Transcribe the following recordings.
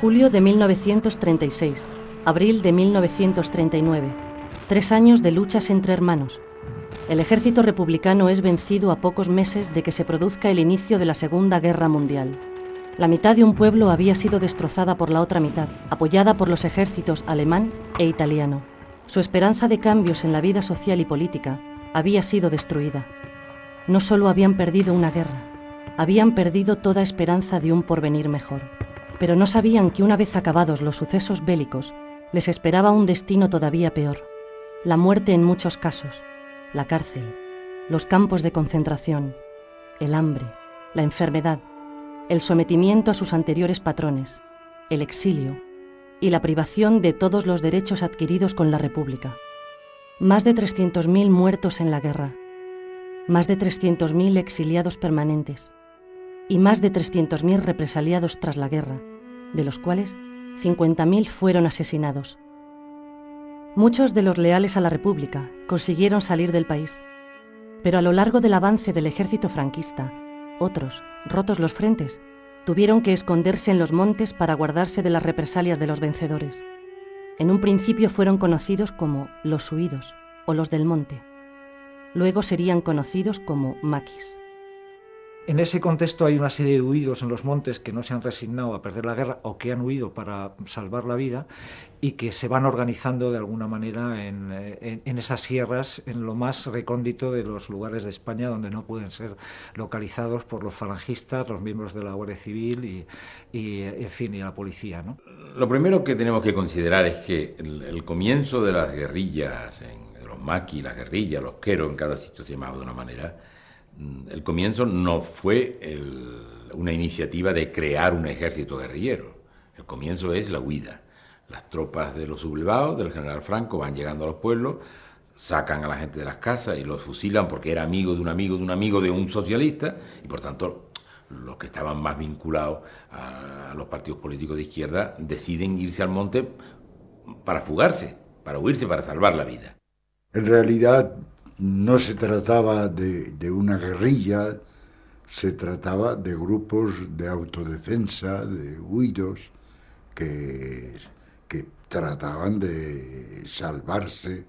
Julio de 1936, abril de 1939. 3 años de luchas entre hermanos. El ejército republicano es vencido a pocos meses de que se produzca el inicio de la Segunda Guerra Mundial. La mitad de un pueblo había sido destrozada por la otra mitad, apoyada por los ejércitos alemán e italiano. Su esperanza de cambios en la vida social y política había sido destruida. No solo habían perdido una guerra, habían perdido toda esperanza de un porvenir mejor. Pero no sabían que una vez acabados los sucesos bélicos, les esperaba un destino todavía peor. La muerte en muchos casos, la cárcel, los campos de concentración, el hambre, la enfermedad, el sometimiento a sus anteriores patrones, el exilio y la privación de todos los derechos adquiridos con la República. Más de 300.000 muertos en la guerra, más de 300.000 exiliados permanentes y más de 300.000 represaliados tras la guerra, de los cuales 50.000 fueron asesinados. Muchos de los leales a la República consiguieron salir del país, pero a lo largo del avance del ejército franquista, otros, rotos los frentes, tuvieron que esconderse en los montes para guardarse de las represalias de los vencedores. En un principio fueron conocidos como los huidos o los del monte. Luego serían conocidos como maquis. En ese contexto hay una serie de huidos en los montes que no se han resignado a perder la guerra o que han huido para salvar la vida y que se van organizando de alguna manera en esas sierras, en lo más recóndito de los lugares de España donde no pueden ser localizados por los falangistas, los miembros de la Guardia Civil y en fin, y la policía, ¿no? Lo primero que tenemos que considerar es que el comienzo de las guerrillas, los maquis, las guerrillas, los queros, en cada sitio se llamaba de una manera. El comienzo no fue una iniciativa de crear un ejército guerrillero. El comienzo es la huida. Las tropas de los sublevados, del general Franco, van llegando a los pueblos, sacan a la gente de las casas y los fusilan porque era amigo de un amigo de un amigo de un socialista y por tanto los que estaban más vinculados a los partidos políticos de izquierda deciden irse al monte para fugarse, para huirse, para salvar la vida. En realidad no se trataba de una guerrilla, se trataba de grupos de autodefensa, de huidos, que trataban de salvarse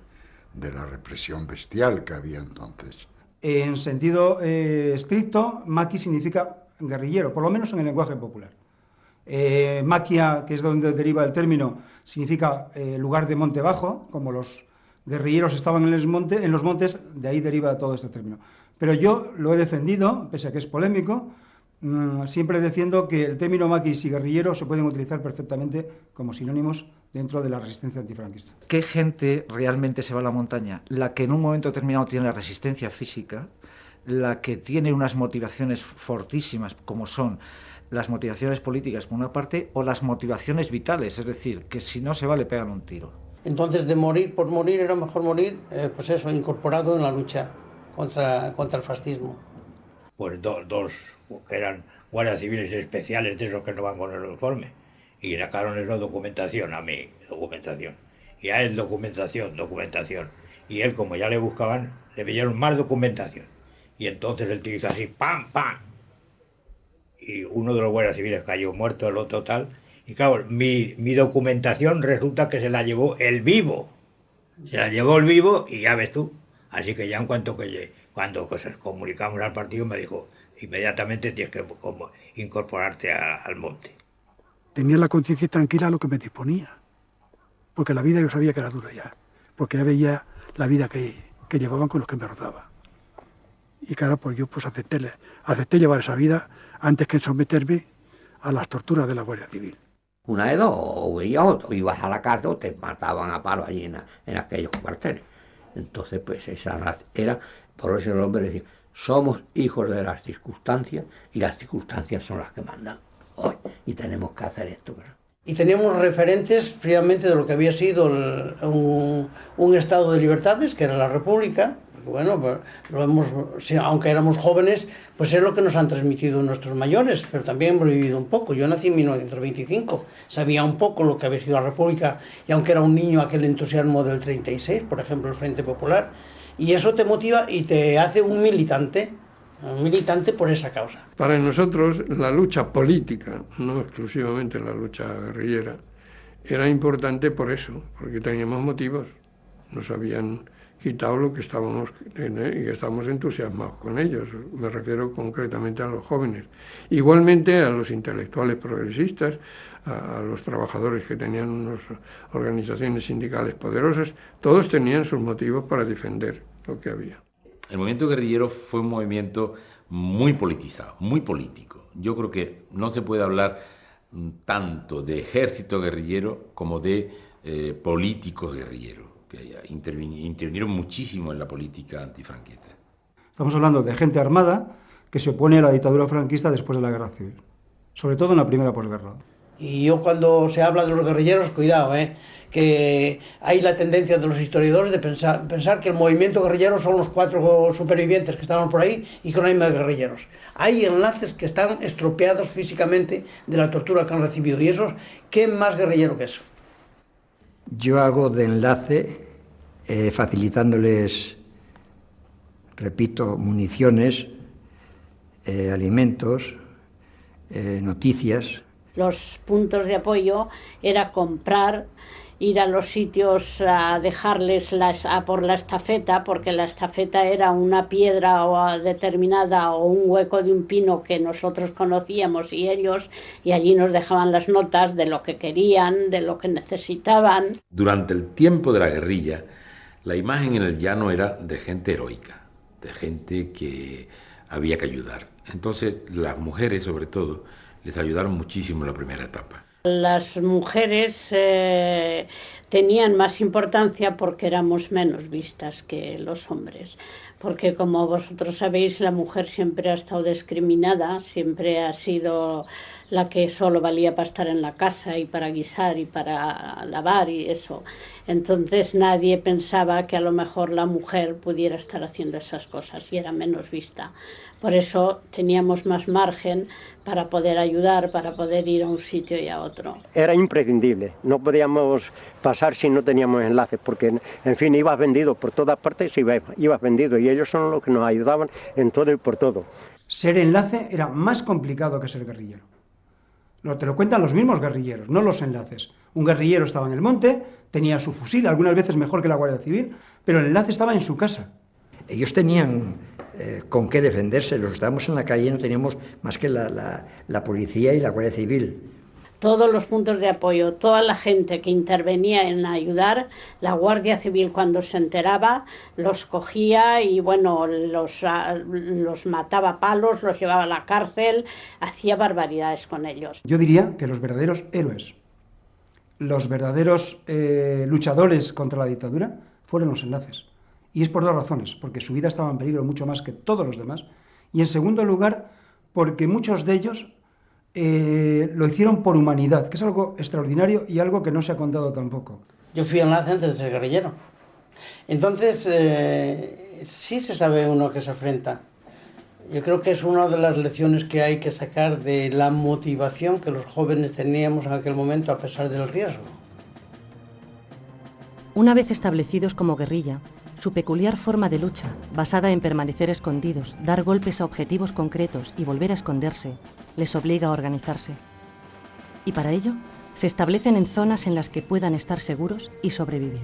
de la represión bestial que había entonces. En sentido estricto, maqui significa guerrillero, por lo menos en el lenguaje popular. Maquia, que es donde deriva el término, significa lugar de monte bajo, como los guerrilleros estaban en los montes, de ahí deriva todo este término. Pero yo lo he defendido, pese a que es polémico, siempre defiendo que el término maquis y guerrillero se pueden utilizar perfectamente como sinónimos dentro de la resistencia antifranquista. ¿Qué gente realmente se va a la montaña? La que en un momento determinado tiene la resistencia física, la que tiene unas motivaciones fortísimas, como son las motivaciones políticas por una parte, o las motivaciones vitales, es decir, que si no se va le pegan un tiro. Entonces, de morir por morir, era mejor morir, pues eso, incorporado en la lucha contra el fascismo. Pues dos que eran guardias civiles especiales, de esos que no van con el uniforme, y sacaron esa documentación a mí, documentación. Y a él documentación. Y él, como ya le buscaban, le pidieron más documentación. Y entonces el tío hizo así, ¡pam, pam! Y uno de los guardias civiles cayó muerto, el otro tal. Y claro, mi documentación resulta que se la llevó el vivo. Se la llevó el vivo y ya ves tú. Así que ya en cuando pues, comunicamos al partido me dijo, inmediatamente tienes que incorporarte al monte. Tenía la conciencia tranquila a lo que me disponía. Porque la vida yo sabía que era dura ya. Porque ya veía la vida que llevaban con los que me rodeaban. Y claro, pues yo pues acepté llevar esa vida antes que someterme a las torturas de la Guardia Civil. Una de dos, o veías o ibas a la cárcel o te mataban a palo allí en aquellos cuarteles. Entonces, pues esa era, por eso el hombre decía, somos hijos de las circunstancias y las circunstancias son las que mandan hoy y tenemos que hacer esto. ¿Verdad? Y teníamos referentes previamente de lo que había sido un estado de libertades, que era la República. Bueno, aunque éramos jóvenes, pues es lo que nos han transmitido nuestros mayores, pero también hemos vivido un poco. Yo nací en 1925, sabía un poco lo que había sido la República, y aunque era un niño, aquel entusiasmo del 36, por ejemplo, el Frente Popular, y eso te motiva y te hace un militante, militante por esa causa. Para nosotros la lucha política, no exclusivamente la lucha guerrillera, era importante por eso, porque teníamos motivos. Nos habían quitado lo que estábamos y estábamos entusiasmados con ellos. Me refiero concretamente a los jóvenes. Igualmente a los intelectuales progresistas, a los trabajadores que tenían unas organizaciones sindicales poderosas, todos tenían sus motivos para defender lo que había. El movimiento guerrillero fue un movimiento muy politizado, muy político. Yo creo que no se puede hablar tanto de ejército guerrillero como de políticos guerrilleros, que intervinieron muchísimo en la política antifranquista. Estamos hablando de gente armada que se opone a la dictadura franquista después de la Guerra Civil, sobre todo en la primera posguerra. Y yo cuando se habla de los guerrilleros, cuidado, que hay la tendencia de los historiadores de pensar que el movimiento guerrillero son los 4 supervivientes que estaban por ahí y que no hay más guerrilleros. Hay enlaces que están estropeados físicamente de la tortura que han recibido, y esos, ¿qué más guerrillero que eso? Yo hago de enlace facilitándoles, repito, municiones, alimentos, noticias. Los puntos de apoyo era comprar, ir a los sitios a dejarles por la estafeta, porque la estafeta era una piedra determinada o un hueco de un pino que nosotros conocíamos y ellos, y allí nos dejaban las notas de lo que querían, de lo que necesitaban. Durante el tiempo de la guerrilla, la imagen en el llano era de gente heroica, de gente que había que ayudar. Entonces las mujeres, sobre todo, les ayudaron muchísimo en la primera etapa. Las mujeres tenían más importancia porque éramos menos vistas que los hombres, porque como vosotros sabéis, la mujer siempre ha estado discriminada, siempre ha sido la que solo valía para estar en la casa y para guisar y para lavar y eso. Entonces nadie pensaba que a lo mejor la mujer pudiera estar haciendo esas cosas y era menos vista. Por eso teníamos más margen para poder ayudar, para poder ir a un sitio y a otro. Era imprescindible, no podíamos pasar si no teníamos enlaces, porque en fin, ibas vendido por todas partes, ibas vendido, y ellos son los que nos ayudaban en todo y por todo. Ser enlace era más complicado que ser guerrillero. Te lo cuentan los mismos guerrilleros, no los enlaces. Un guerrillero estaba en el monte, tenía su fusil, algunas veces mejor que la Guardia Civil, pero el enlace estaba en su casa. Ellos tenían con qué defenderse, los estábamos en la calle, no teníamos más que la policía y la Guardia Civil. Todos los puntos de apoyo, toda la gente que intervenía en ayudar, la Guardia Civil cuando se enteraba los cogía y bueno, los mataba a palos, los llevaba a la cárcel, hacía barbaridades con ellos. Yo diría que los verdaderos héroes, los verdaderos luchadores contra la dictadura fueron los enlaces. Y es por 2 razones, porque su vida estaba en peligro mucho más que todos los demás, y en segundo lugar, porque muchos de ellos lo hicieron por humanidad, que es algo extraordinario y algo que no se ha contado tampoco. Yo fui enlace antes de ser guerrillero. Entonces, sí se sabe uno que se enfrenta. Yo creo que es una de las lecciones que hay que sacar de la motivación que los jóvenes teníamos en aquel momento a pesar del riesgo. Una vez establecidos como guerrilla, su peculiar forma de lucha, basada en permanecer escondidos, dar golpes a objetivos concretos y volver a esconderse, les obliga a organizarse. Y para ello, se establecen en zonas en las que puedan estar seguros y sobrevivir.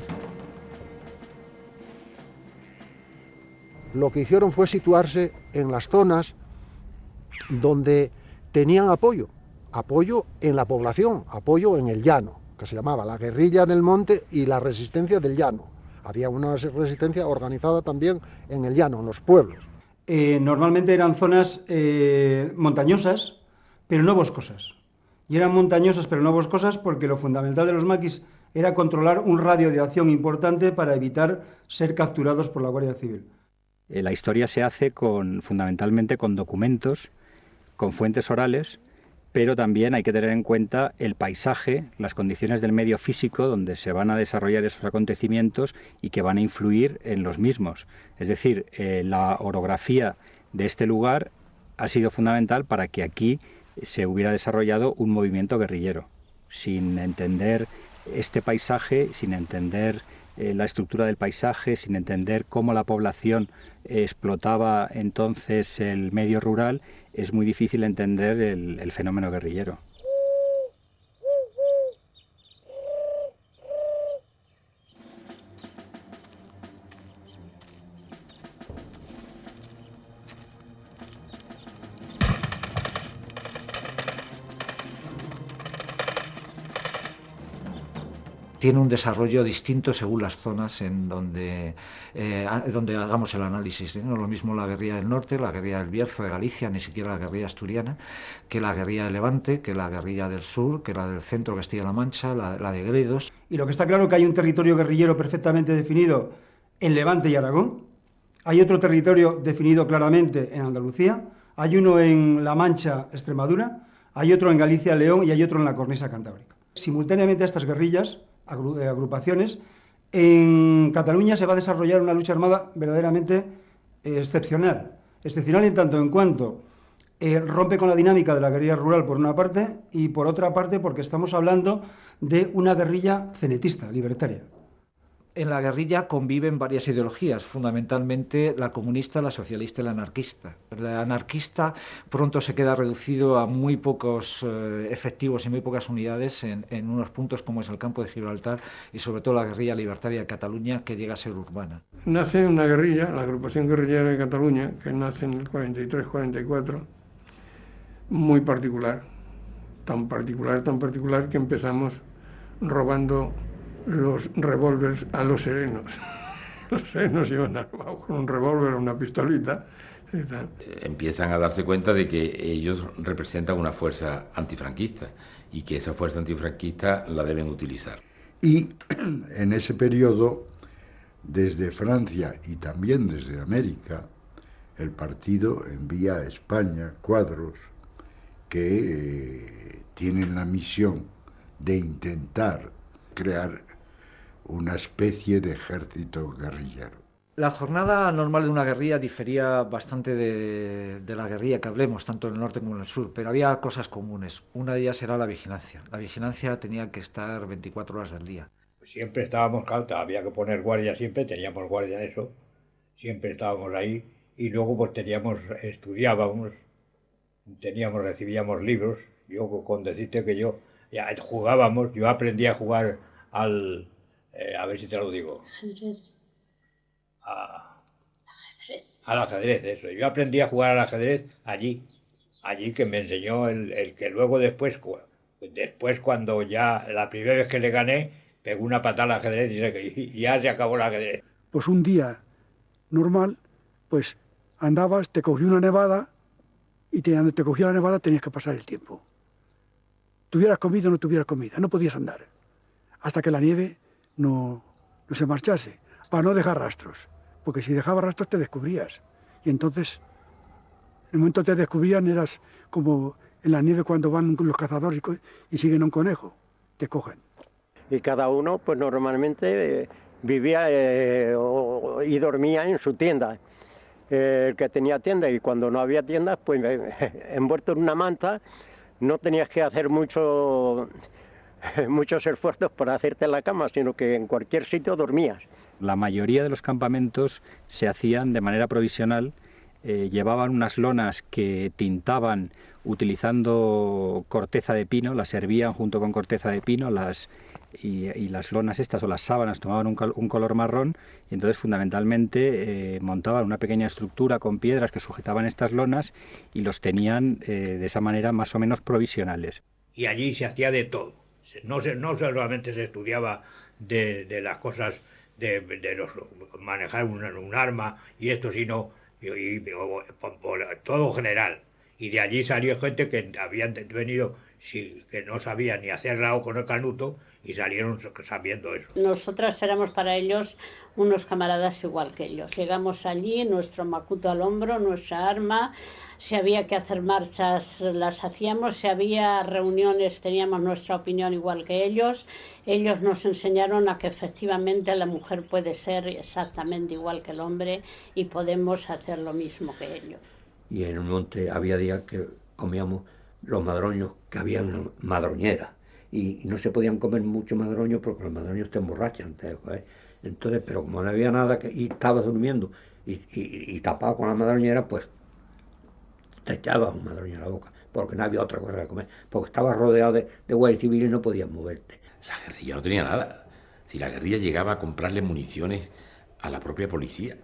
Lo que hicieron fue situarse en las zonas donde tenían apoyo en la población, apoyo en el llano, que se llamaba la guerrilla del monte y la resistencia del llano. Había una resistencia organizada también en el llano, en los pueblos. Normalmente eran zonas montañosas, pero no boscosas. Y eran montañosas, pero no boscosas, porque lo fundamental de los maquis era controlar un radio de acción importante para evitar ser capturados por la Guardia Civil. La historia se hace fundamentalmente con documentos, con fuentes orales, pero también hay que tener en cuenta el paisaje, las condiciones del medio físico donde se van a desarrollar esos acontecimientos y que van a influir en los mismos. Es decir, la orografía de este lugar ha sido fundamental para que aquí se hubiera desarrollado un movimiento guerrillero. Sin entender este paisaje, sin entender la estructura del paisaje, sin entender cómo la población explotaba entonces el medio rural, es muy difícil entender el fenómeno guerrillero. Tiene un desarrollo distinto según las zonas en donde hagamos el análisis. No es lo mismo la guerrilla del norte, la guerrilla del Bierzo de Galicia, ni siquiera la guerrilla asturiana, que la guerrilla de Levante, que la guerrilla del sur, que la del centro Castilla-La Mancha, la de Gredos. Y lo que está claro es que hay un territorio guerrillero perfectamente definido en Levante y Aragón, hay otro territorio definido claramente en Andalucía, hay uno en La Mancha, Extremadura, hay otro en Galicia, León, y hay otro en la cornisa cantábrica. Simultáneamente a estas guerrillas, agrupaciones, en Cataluña se va a desarrollar una lucha armada verdaderamente excepcional en tanto en cuanto rompe con la dinámica de la guerrilla rural por una parte y por otra parte porque estamos hablando de una guerrilla cenetista, libertaria. En la guerrilla conviven varias ideologías, fundamentalmente la comunista, la socialista y la anarquista. La anarquista pronto se queda reducido a muy pocos efectivos y muy pocas unidades en unos puntos como es el campo de Gibraltar y sobre todo la guerrilla libertaria de Cataluña, que llega a ser urbana. Nace una guerrilla, la agrupación guerrillera de Cataluña, que nace en el 43-44, muy particular, tan particular que empezamos robando los revólveres a los serenos. Los serenos iban armados con un revólver o una pistolita. Y tal. Empiezan a darse cuenta de que ellos representan una fuerza antifranquista y que esa fuerza antifranquista la deben utilizar. Y en ese periodo, desde Francia y también desde América, el partido envía a España cuadros que tienen la misión de intentar crear una especie de ejército guerrillero. La jornada normal de una guerrilla difería bastante de la guerrilla que hablemos, tanto en el norte como en el sur, pero había cosas comunes. Una de ellas era la vigilancia. La vigilancia tenía que estar 24 horas del día. Siempre estábamos, claro, había que poner guardia siempre, teníamos guardia en eso, siempre estábamos ahí y luego pues estudiábamos, recibíamos libros. Yo con decirte que yo aprendí a jugar al... a ver si te lo digo. Ajedrez. Al ajedrez, eso. Yo aprendí a jugar al ajedrez allí que me enseñó el que luego después cuando ya la primera vez que le gané, pegó una patada al ajedrez y ya se acabó el ajedrez. Pues un día normal, pues andabas, te cogí una nevada y te cogía la nevada tenías que pasar el tiempo. Tuvieras comida o no tuvieras comida, no podías andar hasta que la nieve no se marchase, para no dejar rastros, porque si dejabas rastros te descubrías, y entonces, en el momento que te descubrían eras como en la nieve cuando van los cazadores y siguen a un conejo, te cogen. Y cada uno, pues normalmente vivía y dormía en su tienda, el que tenía tienda, y cuando no había tiendas, pues envuelto en una manta, no tenías que hacer muchos esfuerzos para hacerte la cama, sino que en cualquier sitio dormías. La mayoría de los campamentos se hacían de manera provisional, llevaban unas lonas que tintaban utilizando corteza de pino, las hervían junto con corteza de pino, y las lonas estas o las sábanas tomaban un color marrón, y entonces fundamentalmente montaban una pequeña estructura con piedras que sujetaban estas lonas y los tenían de esa manera más o menos provisionales. Y allí se hacía de todo. No solamente se estudiaba de las cosas de manejar un arma y esto, sino por todo general. Y de allí salió gente que habían venido que no sabían ni hacer lao con el canuto y salieron sabiendo eso. Nosotras éramos para ellos unos camaradas igual que ellos. Llegamos allí, nuestro macuto al hombro, nuestra arma. Si había que hacer marchas, las hacíamos. Si había reuniones, teníamos nuestra opinión igual que ellos. Ellos nos enseñaron a que efectivamente la mujer puede ser exactamente igual que el hombre y podemos hacer lo mismo que ellos. Y en el monte había días que comíamos los madroños, que habían madroñeras. Y no se podían comer mucho madroño porque los madroños te emborrachan. Entonces, pero como no había nada y estabas durmiendo y tapado con la madroñera, pues te echabas un madroño a la boca, porque no había otra cosa que comer, porque estabas rodeado de guardias civiles y no podías moverte. La guerrilla no tenía nada. Si la guerrilla llegaba a comprarle municiones a la propia policía.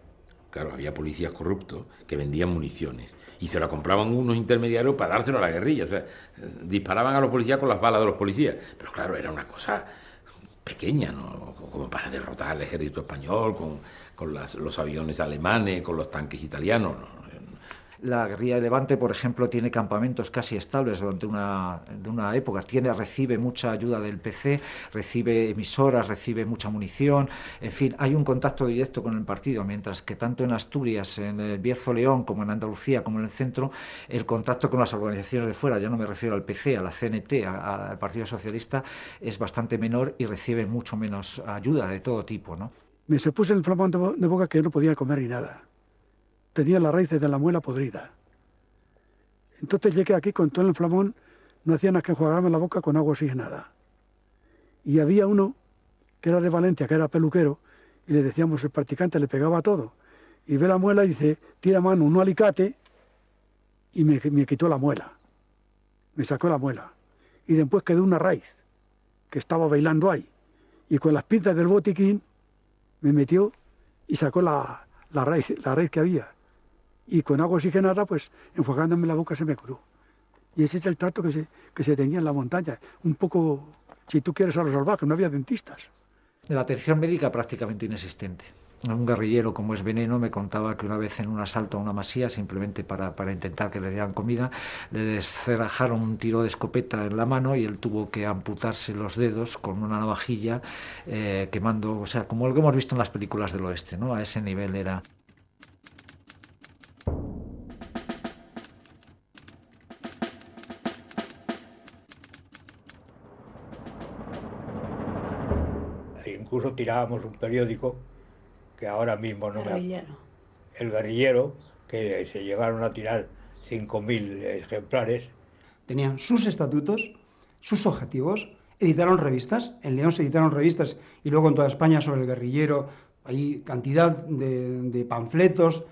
Claro, había policías corruptos que vendían municiones y se la compraban unos intermediarios para dárselo a la guerrilla. O sea, disparaban a los policías con las balas de los policías. Pero claro, era una cosa pequeña, ¿no? Como para derrotar al ejército español, con los aviones alemanes, con los tanques italianos, ¿no? La guerrilla de Levante, por ejemplo, tiene campamentos casi estables durante una época. Recibe mucha ayuda del PC, recibe emisoras, recibe mucha munición. En fin, hay un contacto directo con el partido, mientras que tanto en Asturias, en el Bierzo-León, como en Andalucía, como en el centro, el contacto con las organizaciones de fuera, ya no me refiero al PC, a la CNT, al Partido Socialista, es bastante menor y recibe mucho menos ayuda de todo tipo, ¿no? Me se puso el flamón de boca que yo no podía comer ni nada. Tenía las raíces de la muela podrida. Entonces llegué aquí con todo el inflamón, no hacía nada que enjuagarme la boca con agua oxigenada. Y había uno que era de Valencia, que era peluquero, y le decíamos, el practicante le pegaba todo. Y ve la muela y dice, tira mano un alicate, y me quitó la muela. Me sacó la muela. Y después quedó una raíz, que estaba bailando ahí. Y con las pinzas del botiquín, me metió y sacó la raíz que había. Y con agua oxigenada, pues, enjuagándome la boca se me curó. Y ese es el trato que se tenía en la montaña. Un poco, si tú quieres, a lo salvaje, no había dentistas. La atención médica prácticamente inexistente. Un guerrillero como es Veneno me contaba que una vez en un asalto a una masía, simplemente para intentar que le dieran comida, le descerrajaron un tiro de escopeta en la mano y él tuvo que amputarse los dedos con una navajilla, quemando, o sea, como lo que hemos visto en las películas del oeste, ¿no? A ese nivel era. Incluso tirábamos un periódico que ahora mismo no me... El Guerrillero, que se llegaron a tirar 5.000 ejemplares. Tenían sus estatutos, sus objetivos, editaron revistas, en León se editaron revistas y luego en toda España sobre el guerrillero, hay cantidad de panfletos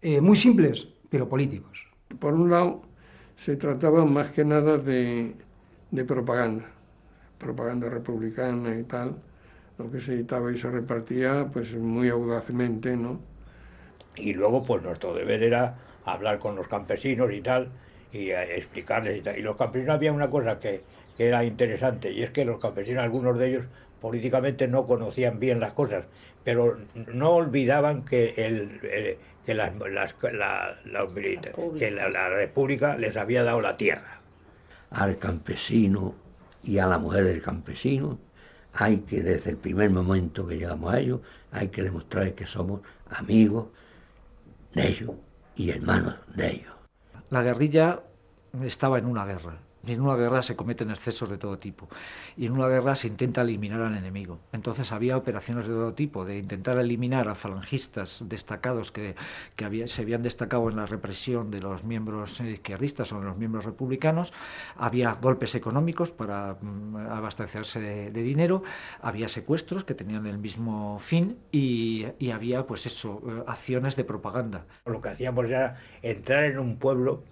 muy simples, pero políticos. Por un lado, se trataba más que nada de propaganda republicana y tal. Lo que se editaba y se repartía, pues muy audazmente, ¿no? Y luego, pues nuestro deber era hablar con los campesinos y tal, y explicarles y tal. Y los campesinos, había una cosa que era interesante, y es que los campesinos, algunos de ellos, políticamente no conocían bien las cosas, pero no olvidaban que la República les había dado la tierra. Al campesino y a la mujer del campesino, hay que, desde el primer momento que llegamos a ellos, hay que demostrar que somos amigos de ellos y hermanos de ellos. La guerrilla estaba en una guerra. Y en una guerra se cometen excesos de todo tipo. Y en una guerra se intenta eliminar al enemigo. Entonces había operaciones de todo tipo, de intentar eliminar a falangistas destacados que se habían destacado en la represión de los miembros izquierdistas o de los miembros republicanos. Había golpes económicos para abastecerse de dinero. Había secuestros que tenían el mismo fin y había, pues eso, acciones de propaganda. Lo que hacíamos era entrar en un pueblo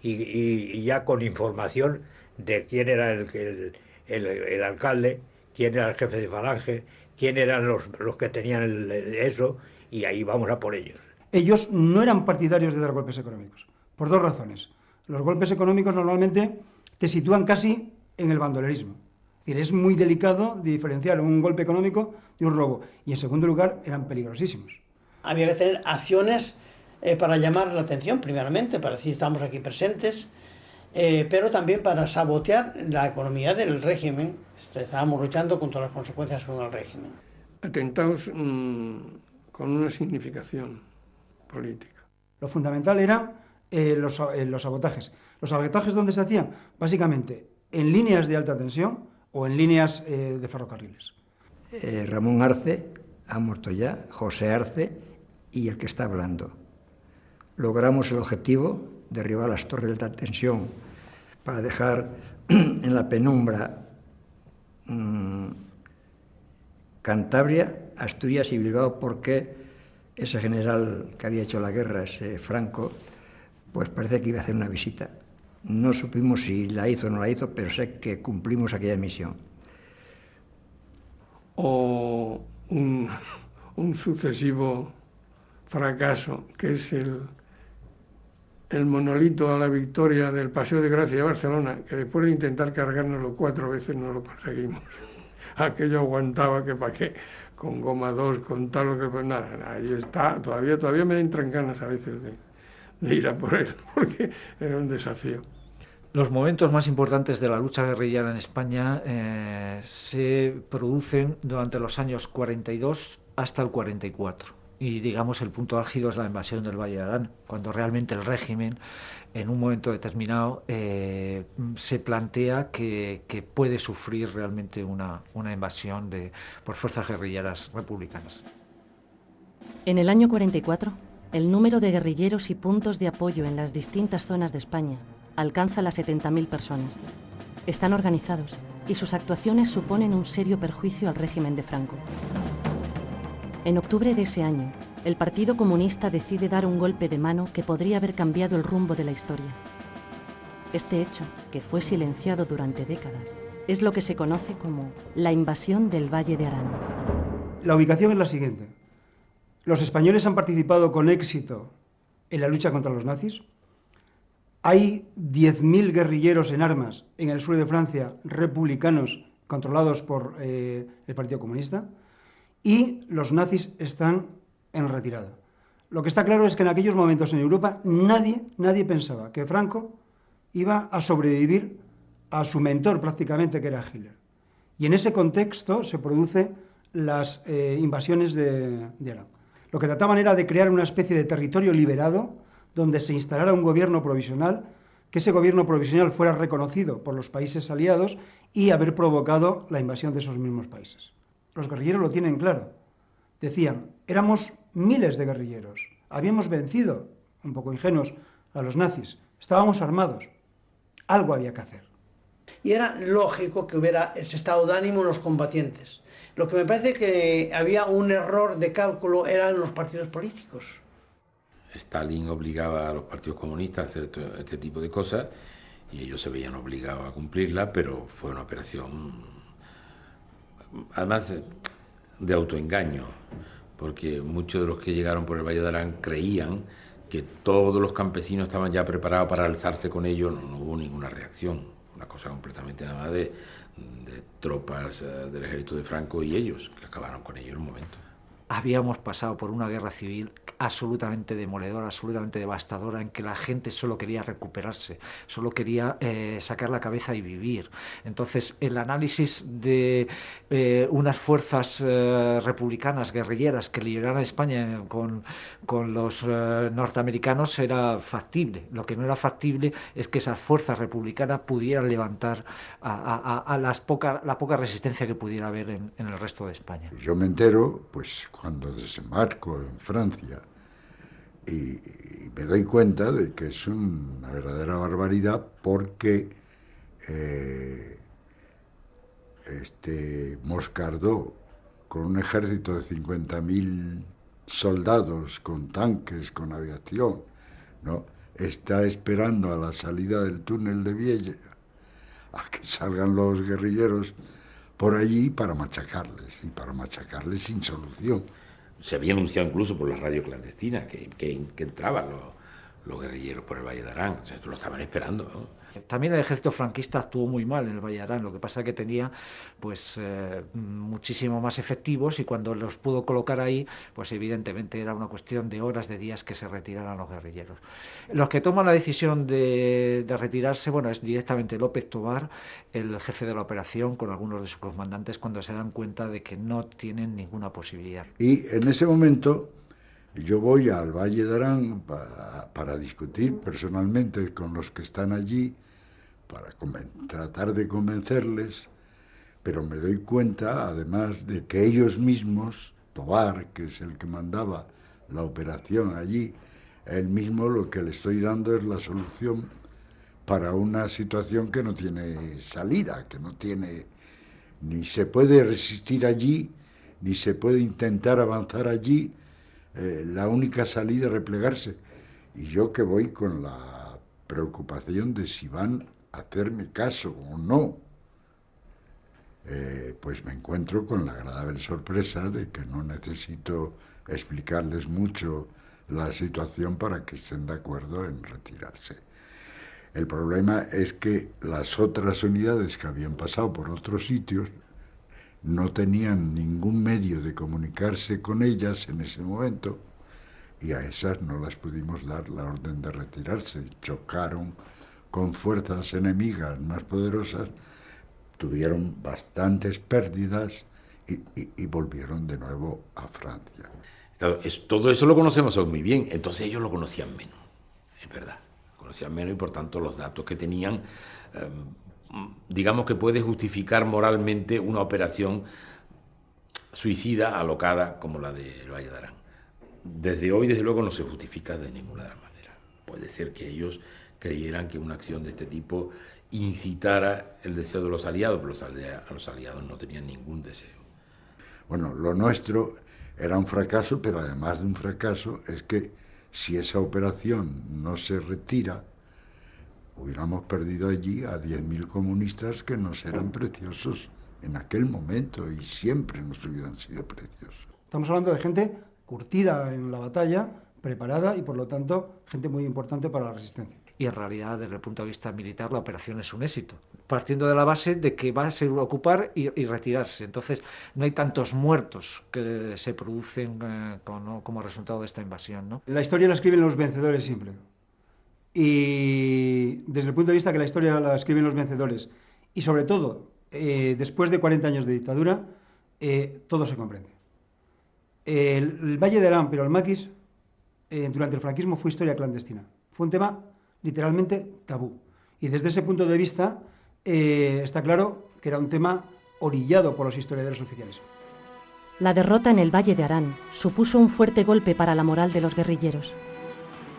y ya con información de quién era el alcalde, quién era el jefe de falange, quién eran los que tenían eso, y ahí vamos a por ellos. Ellos no eran partidarios de dar golpes económicos, por dos razones. Los golpes económicos normalmente te sitúan casi en el bandolerismo. Es decir, es muy delicado de diferenciar un golpe económico de un robo. Y en segundo lugar, eran peligrosísimos. Había que tener acciones para llamar la atención, primeramente, para decir estamos aquí presentes, pero también para sabotear la economía del régimen. Estábamos luchando contra las consecuencias con el régimen. Atentados con una significación política. Lo fundamental era los sabotajes. ¿Los sabotajes dónde se hacían? Básicamente en líneas de alta tensión o en líneas de ferrocarriles. Ramón Arce ha muerto ya, José Arce y el que está hablando. Logramos el objetivo, derribar las torres de alta tensión para dejar en la penumbra Cantabria, Asturias y Bilbao porque ese general que había hecho la guerra, ese Franco, pues parece que iba a hacer una visita. No supimos si la hizo o no la hizo, pero sé que cumplimos aquella misión. O un sucesivo fracaso, que es el monolito a la victoria del Paseo de Gracia de Barcelona, que después de intentar cargárnoslo 4 veces no lo conseguimos. Aquello aguantaba que para qué, con goma 2, con tal, que pues nada, ahí está, todavía me entran ganas a veces de ir a por él, porque era un desafío. Los momentos más importantes de la lucha guerrillera en España se producen durante los años 42 hasta el 44. Y digamos el punto álgido es la invasión del Valle de Arán, cuando realmente el régimen en un momento determinado se plantea que puede sufrir realmente una invasión por fuerzas guerrilleras republicanas. En el año 44, el número de guerrilleros y puntos de apoyo en las distintas zonas de España alcanza las 70.000 personas. Están organizados y sus actuaciones suponen un serio perjuicio al régimen de Franco. En octubre de ese año, el Partido Comunista decide dar un golpe de mano que podría haber cambiado el rumbo de la historia. Este hecho, que fue silenciado durante décadas, es lo que se conoce como la invasión del Valle de Arán. La ubicación es la siguiente. Los españoles han participado con éxito en la lucha contra los nazis. Hay 10.000 guerrilleros en armas en el sur de Francia, republicanos, controlados por el Partido Comunista, y los nazis están en retirada. Lo que está claro es que en aquellos momentos en Europa nadie pensaba que Franco iba a sobrevivir a su mentor prácticamente, que era Hitler. Y en ese contexto se producen las invasiones de Arán. Lo que trataban era de crear una especie de territorio liberado donde se instalara un gobierno provisional, que ese gobierno provisional fuera reconocido por los países aliados y haber provocado la invasión de esos mismos países. Los guerrilleros lo tienen claro. Decían, éramos miles de guerrilleros, habíamos vencido, un poco ingenuos, a los nazis, estábamos armados, algo había que hacer. Y era lógico que hubiera ese estado de ánimo en los combatientes. Lo que me parece que había un error de cálculo eran los partidos políticos. Stalin obligaba a los partidos comunistas a hacer este tipo de cosas y ellos se veían obligados a cumplirla, pero fue una operación, además de autoengaño, porque muchos de los que llegaron por el Valle de Arán creían que todos los campesinos estaban ya preparados para alzarse con ellos. No hubo ninguna reacción, una cosa completamente nada más de tropas del ejército de Franco y ellos, que acabaron con ellos en un momento. Habíamos pasado por una guerra civil absolutamente demoledora, absolutamente devastadora, en que la gente solo quería recuperarse, solo quería sacar la cabeza y vivir. Entonces, el análisis de unas fuerzas republicanas, guerrilleras, que lideraran a España con los norteamericanos era factible. Lo que no era factible es que esas fuerzas republicanas pudieran levantar a la poca resistencia que pudiera haber en el resto de España. Yo me entero, pues, cuando desembarco en Francia y me doy cuenta de que es una verdadera barbaridad, porque Moscardó, con un ejército de 50.000 soldados, con tanques, con aviación, ¿no?, está esperando a la salida del túnel de Viella a que salgan los guerrilleros por allí para machacarles sin solución. Se había anunciado incluso por la radio clandestina que entraban los guerrilleros por el Valle de Arán. O sea, esto lo estaban esperando, ¿no? También el ejército franquista actuó muy mal en el Valle de Arán, lo que pasa es que tenía pues muchísimo más efectivos, y cuando los pudo colocar ahí, pues evidentemente era una cuestión de horas, de días, que se retiraran los guerrilleros. Los que toman la decisión de retirarse, bueno, es directamente López Tovar, el jefe de la operación, con algunos de sus comandantes, cuando se dan cuenta de que no tienen ninguna posibilidad. Y en ese momento yo voy al Valle de Arán para discutir personalmente con los que están allí, para tratar de convencerles, pero me doy cuenta, además, de que ellos mismos, Tovar, que es el que mandaba la operación allí, él mismo lo que le estoy dando es la solución para una situación que no tiene salida, que no tiene, ni se puede resistir allí, ni se puede intentar avanzar allí. La única salida es replegarse. Y yo que voy con la preocupación de si van a hacerme caso o no, pues me encuentro con la agradable sorpresa de que no necesito explicarles mucho la situación para que estén de acuerdo en retirarse. El problema es que las otras unidades que habían pasado por otros sitios no tenían ningún medio de comunicarse con ellas en ese momento, y a esas no las pudimos dar la orden de retirarse. Chocaron con fuerzas enemigas más poderosas, tuvieron bastantes pérdidas y volvieron de nuevo a Francia. Claro, todo eso lo conocemos hoy muy bien, entonces ellos lo conocían menos, es verdad, conocían menos, y por tanto los datos que tenían, digamos que puede justificar moralmente una operación suicida, alocada, como la de Valle de Arán. Desde hoy, desde luego, no se justifica de ninguna manera. Puede ser que ellos creyeran que una acción de este tipo incitara el deseo de los aliados, pero los aliados no tenían ningún deseo. Bueno, lo nuestro era un fracaso, pero además de un fracaso es que si esa operación no se retira, hubiéramos perdido allí a 10.000 comunistas que nos eran preciosos en aquel momento y siempre nos hubieran sido preciosos. Estamos hablando de gente curtida en la batalla, preparada y por lo tanto gente muy importante para la resistencia. Y en realidad, desde el punto de vista militar, la operación es un éxito, partiendo de la base de que va a ser ocupar y retirarse. Entonces, no hay tantos muertos que se producen como resultado de esta invasión, ¿no? La historia la escriben los vencedores siempre. Y desde el punto de vista que la historia la escriben los vencedores, y sobre todo, después de 40 años de dictadura, todo se comprende. El Valle de Arán, pero el maquis, durante el franquismo fue historia clandestina. Fue un tema literalmente tabú. Y desde ese punto de vista está claro que era un tema orillado por los historiadores oficiales. La derrota en el Valle de Arán supuso un fuerte golpe para la moral de los guerrilleros.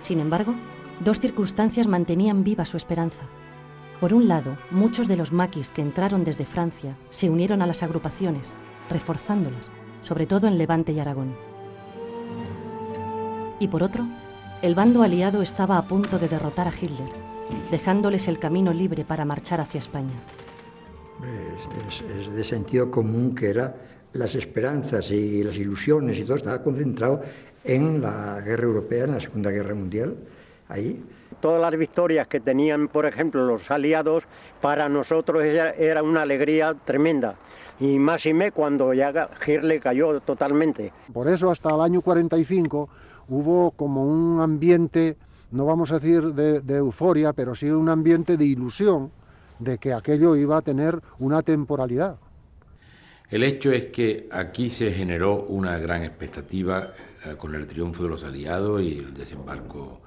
Sin embargo, dos circunstancias mantenían viva su esperanza. Por un lado, muchos de los maquis que entraron desde Francia se unieron a las agrupaciones, reforzándolas, sobre todo en Levante y Aragón. Y por otro, el bando aliado estaba a punto de derrotar a Hitler, dejándoles el camino libre para marchar hacia España. Es de sentido común que era las esperanzas y las ilusiones y todo estaba concentrado en la guerra europea, en la Segunda Guerra Mundial, ahí. Todas las victorias que tenían, por ejemplo, los aliados, para nosotros era una alegría tremenda. Y máxime cuando ya Hitler cayó totalmente. Por eso hasta el año 45 hubo como un ambiente, no vamos a decir de euforia, pero sí un ambiente de ilusión de que aquello iba a tener una temporalidad. El hecho es que aquí se generó una gran expectativa con el triunfo de los aliados y el desembarco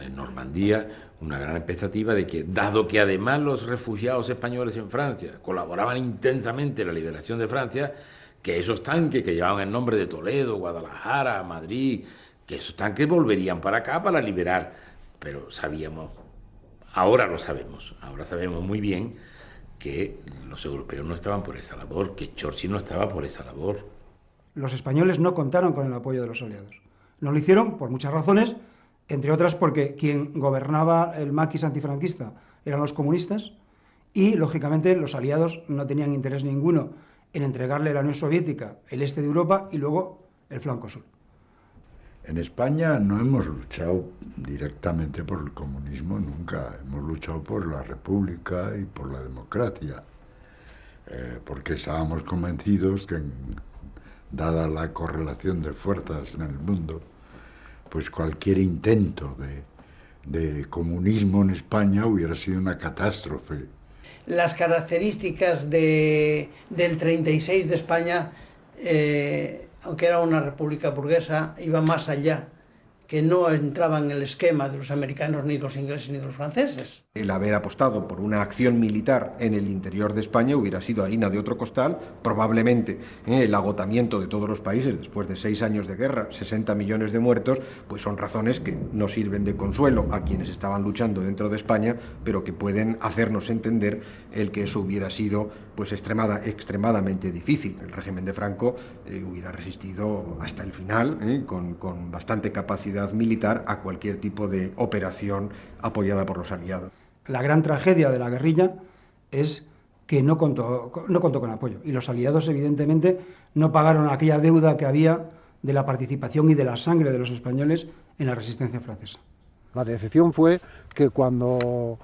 en Normandía, una gran expectativa de que, dado que además los refugiados españoles en Francia colaboraban intensamente en la liberación de Francia, que esos tanques que llevaban el nombre de Toledo, Guadalajara, Madrid, que esos tanques volverían para acá para liberar. Pero sabíamos, ahora sabemos muy bien que los europeos no estaban por esa labor, que Churchill no estaba por esa labor. Los españoles no contaron con el apoyo de los aliados. No lo hicieron por muchas razones, entre otras porque quien gobernaba el maquis antifranquista eran los comunistas y, lógicamente, los aliados no tenían interés ninguno en entregarle a la Unión Soviética el este de Europa y luego el flanco sur. En España no hemos luchado directamente por el comunismo nunca, hemos luchado por la república y por la democracia, porque estábamos convencidos que, dada la correlación de fuerzas en el mundo, pues cualquier intento de comunismo en España hubiera sido una catástrofe. Las características del 36 de España, aunque era una república burguesa, iba más allá que no entraban en el esquema de los americanos, ni de los ingleses, ni de los franceses. El haber apostado por una acción militar en el interior de España hubiera sido harina de otro costal. Probablemente el agotamiento de todos los países después de 6 años de guerra, 60 millones de muertos, pues son razones que no sirven de consuelo a quienes estaban luchando dentro de España, pero que pueden hacernos entender el que eso hubiera sido pues extremadamente difícil. El régimen de Franco hubiera resistido hasta el final, con bastante capacidad militar, a cualquier tipo de operación apoyada por los aliados. La gran tragedia de la guerrilla es que no contó con apoyo, y los aliados evidentemente no pagaron aquella deuda que había de la participación y de la sangre de los españoles en la resistencia francesa. La decepción fue que cuando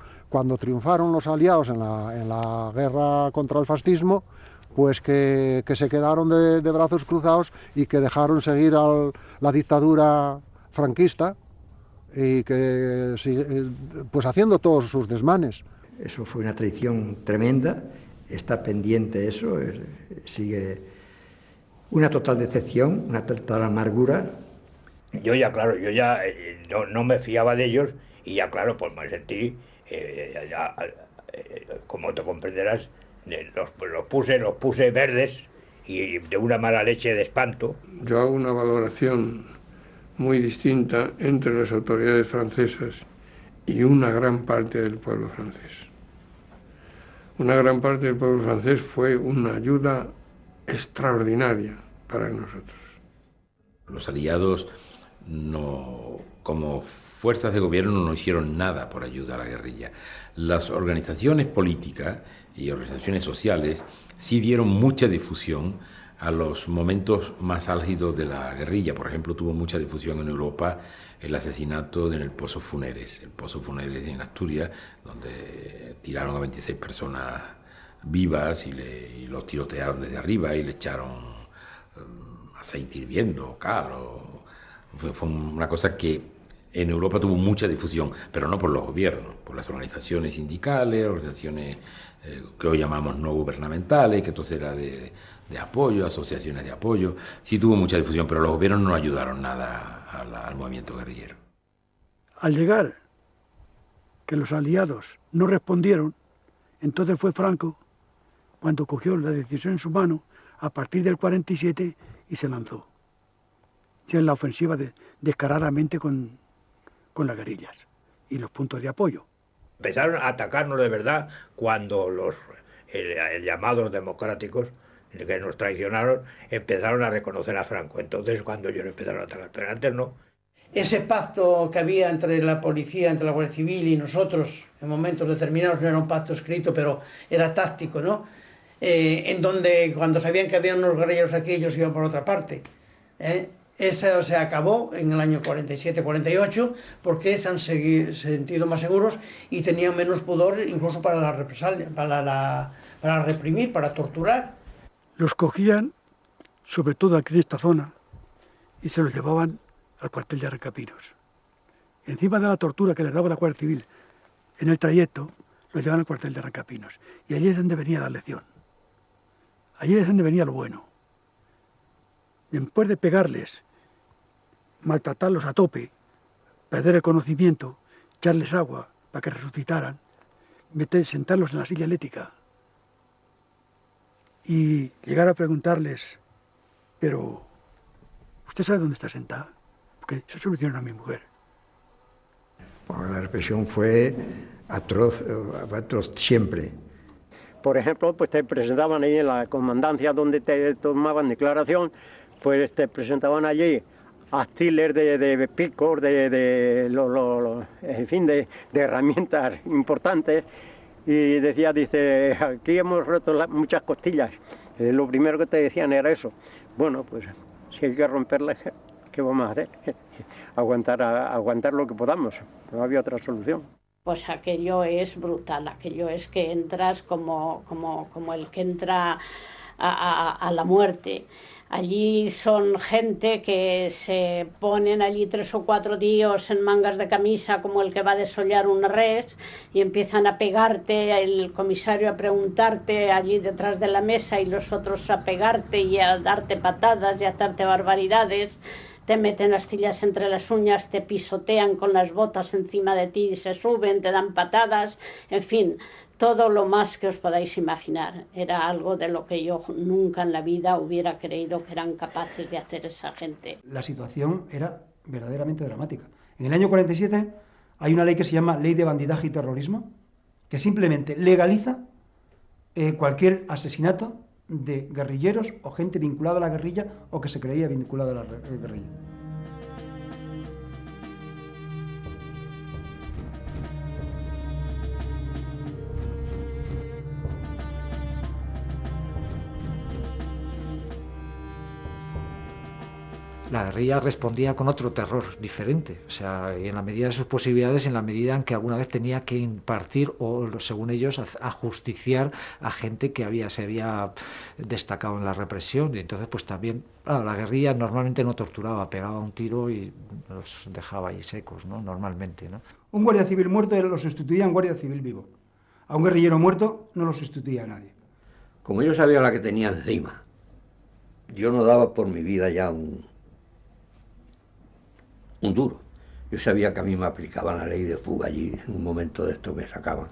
triunfaron los aliados en la guerra contra el fascismo, pues que se quedaron de brazos cruzados y que dejaron seguir la dictadura franquista, y que pues haciendo todos sus desmanes. Eso fue una traición tremenda, está pendiente eso, sigue una total decepción, una total amargura. Yo ya no me fiaba de ellos, y ya claro, pues me sentí, como te comprenderás, los puse verdes y de una mala leche de espanto. Yo hago una valoración muy distinta entre las autoridades francesas y una gran parte del pueblo francés. Una gran parte del pueblo francés fue una ayuda extraordinaria para nosotros. Los aliados, como fuerzas de gobierno, no hicieron nada por ayudar a la guerrilla. Las organizaciones políticas y organizaciones sociales sí dieron mucha difusión a los momentos más álgidos de la guerrilla. Por ejemplo, tuvo mucha difusión en Europa el asesinato en el Pozo Funeres. El Pozo Funeres en Asturias, donde tiraron a 26 personas vivas y los tirotearon desde arriba y le echaron aceite hirviendo, cal. Fue una cosa que en Europa tuvo mucha difusión, pero no por los gobiernos, por las organizaciones sindicales, organizaciones que hoy llamamos no gubernamentales, que entonces era de apoyo, asociaciones de apoyo. Sí tuvo mucha difusión, pero los gobiernos no ayudaron nada al movimiento guerrillero. Al llegar que los aliados no respondieron, entonces fue Franco cuando cogió la decisión en su mano a partir del 47 y se lanzó ya en la ofensiva descaradamente con las guerrillas y los puntos de apoyo. Empezaron a atacarnos de verdad cuando los llamados democráticos, que nos traicionaron, empezaron a reconocer a Franco. Entonces cuando ellos empezaron a atacar, pero antes no. Ese pacto que había entre la policía, entre la Guardia Civil y nosotros, en momentos determinados, no era un pacto escrito, pero era táctico, ¿no? En donde cuando sabían que había unos guerrilleros aquí, ellos iban por otra parte. Eso se acabó en el año 47-48 porque se han sentido más seguros y tenían menos pudor incluso para la represalia, para reprimir, para torturar. Los cogían, sobre todo aquí en esta zona, y se los llevaban al cuartel de Arrancapinos. Encima de la tortura que les daba la Guardia Civil en el trayecto, los llevaban al cuartel de Arrancapinos. Y allí es donde venía la lección. Allí es donde venía lo bueno. Después de pegarles, maltratarlos a tope, perder el conocimiento, echarles agua para que resucitaran, sentarlos en la silla eléctrica y llegar a preguntarles, pero ¿usted sabe dónde está sentada? Porque eso se lo hicieron a mi mujer. Bueno, la represión fue atroz siempre. Por ejemplo, pues te presentaban ahí en la comandancia donde te tomaban declaración, pues te presentaban allí astiles de picos, en fin, de herramientas importantes, y dice, aquí hemos roto muchas costillas. Lo primero que te decían era eso. Bueno, pues si hay que romperlas, ¿qué vamos a hacer? Aguantar lo que podamos, no había otra solución. Pues aquello es brutal, aquello es que entras como el que entra a la muerte. Allí son gente que se ponen allí 3 o 4 tíos en mangas de camisa como el que va a desollar una res y empiezan a pegarte, el comisario a preguntarte allí detrás de la mesa y los otros a pegarte y a darte patadas y a darte barbaridades. te meten astillas entre las uñas, te pisotean con las botas encima de ti, se suben, te dan patadas, en fin, todo lo más que os podáis imaginar. Era algo de lo que yo nunca en la vida hubiera creído que eran capaces de hacer esa gente. La situación era verdaderamente dramática. En el año 47 hay una ley que se llama Ley de Bandidaje y Terrorismo, que simplemente legaliza cualquier asesinato de guerrilleros o gente vinculada a la guerrilla o que se creía vinculada a la guerrilla. La guerrilla respondía con otro terror diferente, o sea, y en la medida de sus posibilidades, en la medida en que alguna vez tenía que impartir o, según ellos, ajusticiar a gente que se había destacado en la represión. Y entonces, pues también, claro, la guerrilla normalmente no torturaba, pegaba un tiro y los dejaba ahí secos, ¿no? Normalmente, ¿no? Un guardia civil muerto lo sustituía en guardia civil vivo. A un guerrillero muerto no lo sustituía a nadie. Como yo sabía la que tenía encima, yo no daba por mi vida ya un duro. Yo sabía que a mí me aplicaban la ley de fuga allí, en un momento de esto me sacaban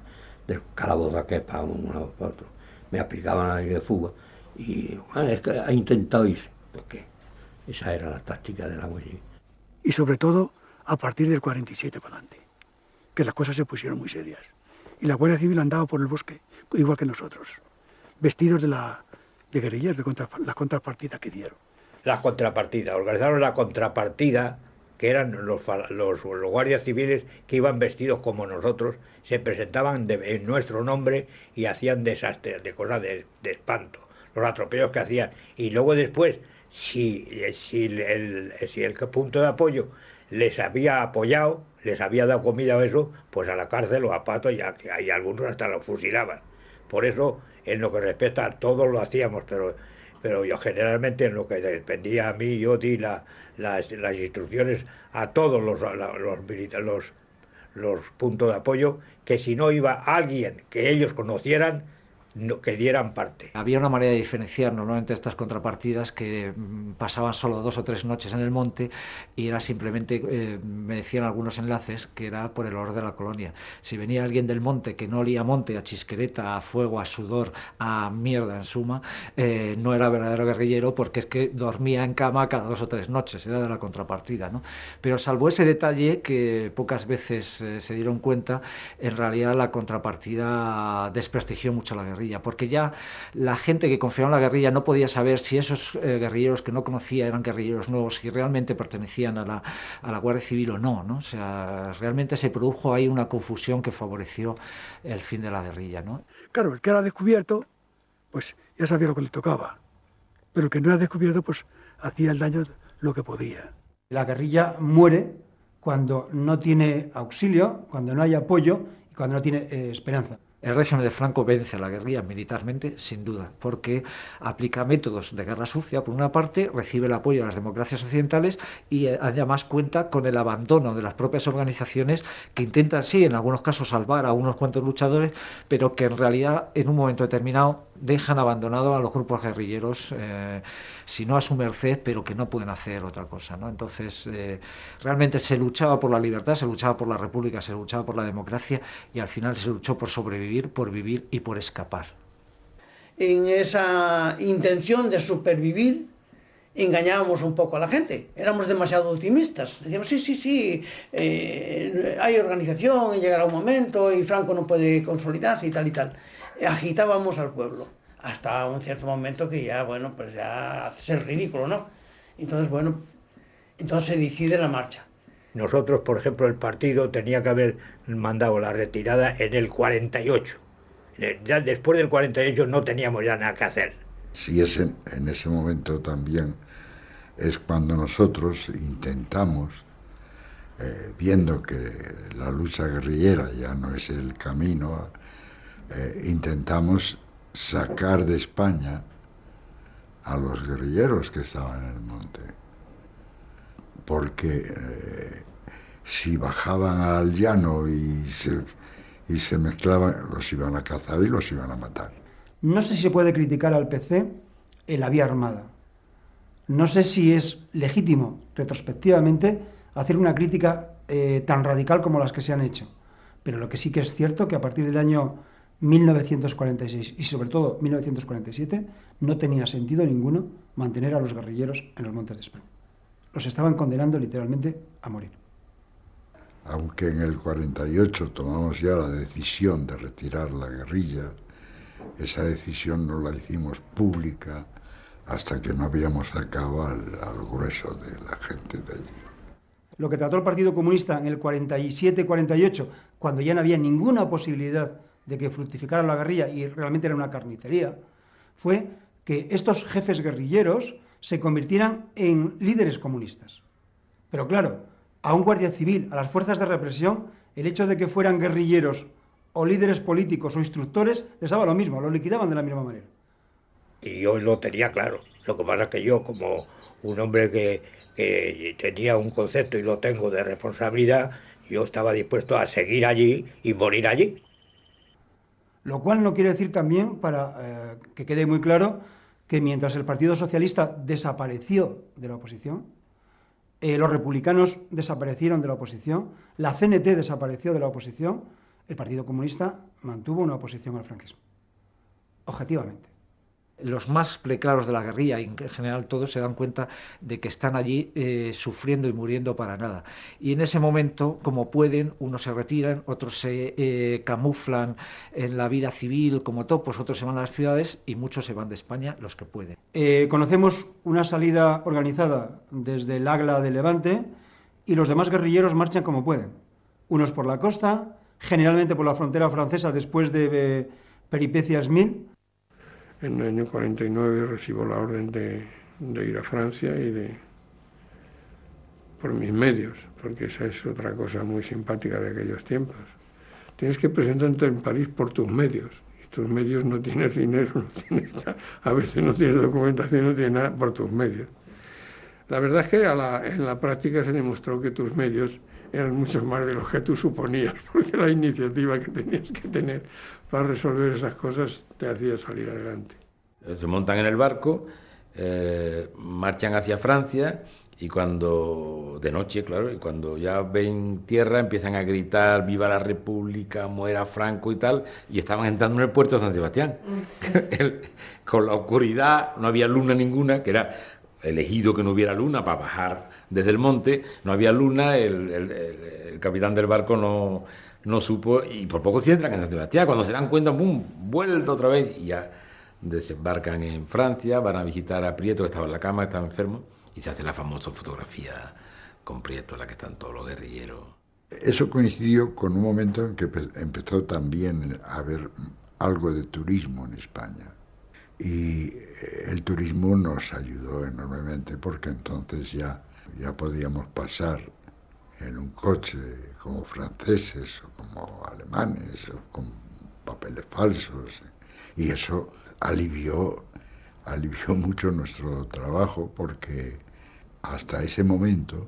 del calabozo de aquí para uno para otro, me aplicaban la ley de fuga y es que ha intentado irse, porque esa era la táctica de la Guardia. Y sobre todo a partir del 47 para adelante, que las cosas se pusieron muy serias. Y la Guardia Civil andaba por el bosque, igual que nosotros, vestidos de guerrilleros, la contrapartida que dieron. La contrapartida, organizaron la contrapartida, que eran los guardias civiles que iban vestidos como nosotros, se presentaban en nuestro nombre y hacían desastres, de cosas de espanto, los atropellos que hacían. Y luego después, si el punto de apoyo les había apoyado, les había dado comida o eso, pues a la cárcel o a pato, y algunos hasta los fusilaban. Por eso, en lo que respecta a todos lo hacíamos, pero yo generalmente en lo que dependía a mí, yo di las instrucciones a todos los puntos de apoyo, que si no iba alguien que ellos conocieran, que dieran parte. Había una manera de diferenciar normalmente estas contrapartidas que pasaban solo 2 o 3 noches en el monte y era simplemente, me decían algunos enlaces, que era por el olor de la colonia. Si venía alguien del monte que no olía a monte, a chisquereta, a fuego, a sudor, a mierda en suma, no era verdadero guerrillero, porque es que dormía en cama cada 2 o 3 noches, era de la contrapartida, ¿no? Pero salvo ese detalle que pocas veces se dieron cuenta, en realidad la contrapartida desprestigió mucho a la guerrilla, porque ya la gente que confiaba en la guerrilla no podía saber si esos guerrilleros que no conocía eran guerrilleros nuevos, si realmente pertenecían a la Guardia Civil o no, ¿no? O sea, realmente se produjo ahí una confusión que favoreció el fin de la guerrilla, ¿no? Claro, el que era descubierto, pues ya sabía lo que le tocaba, pero el que no era descubierto, pues hacía el daño lo que podía. La guerrilla muere cuando no tiene auxilio, cuando no hay apoyo y cuando no tiene esperanza. El régimen de Franco vence a la guerrilla militarmente, sin duda, porque aplica métodos de guerra sucia, por una parte, recibe el apoyo de las democracias occidentales y además cuenta con el abandono de las propias organizaciones que intentan, sí, en algunos casos salvar a unos cuantos luchadores, pero que en realidad, en un momento determinado, dejan abandonado a los grupos guerrilleros, si no a su merced, pero que no pueden hacer otra cosa, ¿no? Entonces, realmente se luchaba por la libertad, se luchaba por la república, se luchaba por la democracia y al final se luchó por sobrevivir, por vivir y por escapar. En esa intención de supervivir, engañábamos un poco a la gente, éramos demasiado optimistas, decíamos sí, hay organización y llegará un momento y Franco no puede consolidarse y tal, agitábamos al pueblo, hasta un cierto momento que ya, bueno, pues ya haces el ridículo, ¿no? Entonces se decide la marcha. Nosotros, por ejemplo, el partido tenía que haber mandado la retirada en el 48. Ya después del 48 no teníamos ya nada que hacer. Sí, en ese momento también es cuando nosotros intentamos, viendo que la lucha guerrillera ya no es el camino, intentamos sacar de España a los guerrilleros que estaban en el monte. Porque si bajaban al llano y se mezclaban, los iban a cazar y los iban a matar. No sé si se puede criticar al PC en la vía armada. No sé si es legítimo, retrospectivamente, hacer una crítica tan radical como las que se han hecho, pero lo que sí que es cierto que a partir del año 1946 y sobre todo 1947 no tenía sentido ninguno mantener a los guerrilleros en los montes de España. Los estaban condenando literalmente a morir. Aunque en el 48 tomamos ya la decisión de retirar la guerrilla, esa decisión no la hicimos pública hasta que no habíamos sacado al grueso de la gente de allí. Lo que trató el Partido Comunista en el 47-48, cuando ya no había ninguna posibilidad de que fructificara la guerrilla y realmente era una carnicería, fue que estos jefes guerrilleros se convirtieran en líderes comunistas. Pero claro, a un guardia civil, a las fuerzas de represión, el hecho de que fueran guerrilleros o líderes políticos o instructores les daba lo mismo, lo liquidaban de la misma manera. Y yo lo tenía claro. Lo que pasa es que yo, como un hombre que tenía un concepto, y lo tengo, de responsabilidad, yo estaba dispuesto a seguir allí y morir allí. Lo cual no quiere decir también, para que quede muy claro, que mientras el Partido Socialista desapareció de la oposición, los republicanos desaparecieron de la oposición, la CNT desapareció de la oposición, el Partido Comunista mantuvo una oposición al franquismo, objetivamente. Los más preclaros de la guerrilla, y en general todos, se dan cuenta de que están allí sufriendo y muriendo para nada. Y en ese momento, como pueden, unos se retiran, otros se camuflan en la vida civil como topos, otros se van a las ciudades y muchos se van de España, los que pueden. Conocemos una salida organizada desde el Agla de Levante y los demás guerrilleros marchan como pueden. Unos por la costa, generalmente por la frontera francesa después de peripecias 1000. En el año 49 recibo la orden de ir a Francia por mis medios, porque esa es otra cosa muy simpática de aquellos tiempos. Tienes que presentarte en París por tus medios, y tus medios no tienes dinero, a veces no tienes documentación, no tienes nada por tus medios. La verdad es que en la práctica se demostró que tus medios eran mucho más de los que tú suponías, porque la iniciativa que tenías que tener para resolver esas cosas te hacía salir adelante. Se montan en el barco, marchan hacia Francia y cuando, de noche, claro, y cuando ya ven tierra empiezan a gritar ¡Viva la República! ¡Muera Franco! Y tal, y estaban entrando en el puerto de San Sebastián. Con la oscuridad, no había luna ninguna, que era elegido que no hubiera luna para bajar desde el monte, no había luna, el capitán del barco no supo, y por poco se entran en San Sebastián. Cuando se dan cuenta, ¡pum!, vuelta otra vez, y ya desembarcan en Francia, van a visitar a Prieto, que estaba en la cama, estaba enfermo, y se hace la famosa fotografía con Prieto, en la que están todos los guerrilleros. Eso coincidió con un momento en que empezó también a haber algo de turismo en España. Y el turismo nos ayudó enormemente, porque entonces ya podíamos pasar en un coche como franceses o como alemanes o con papeles falsos, y eso alivió mucho nuestro trabajo, porque hasta ese momento,